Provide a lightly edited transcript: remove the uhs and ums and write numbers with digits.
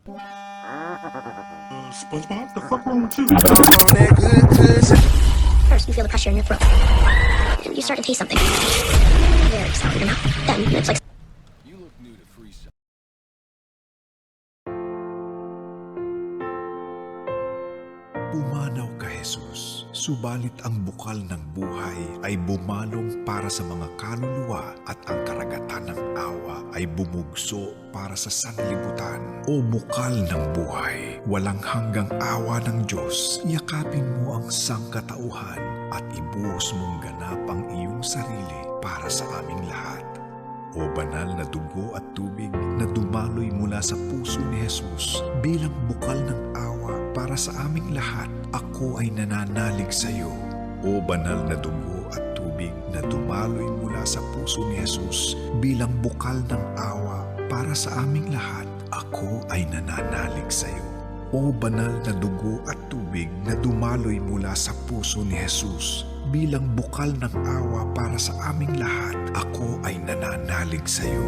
SpongeBob, the fuck wrong with you? First, you feel the pressure in your throat. And you start to taste something. Very sour in your mouth. Then it's like You look new to freestyle. Pumanaw ka, Jesus, subalit ang bukal ng buhay ay bumalong para sa mga kaluluwa at ang karagatan ng awa ay bumugso para sa sanlibutan. O bukal ng buhay, walang hanggang awa ng Diyos, yakapin mo ang sangkatauhan at ibuhos mong ganap ang iyong sarili para sa aming lahat. O banal na dugo at tubig na dumaloy mula sa puso ni Jesus bilang bukal ng awa para sa aming lahat, ako ay nananalig sa iyo. O banal na dugo at tubig na dumaloy mula sa puso ni Jesus bilang bukal ng awa para sa aming lahat, ako ay nananalig sa iyo. O banal na dugo at tubig na dumaloy mula sa puso ni Jesus bilang bukal ng awa para sa aming lahat, ako ay nananalig sa iyo.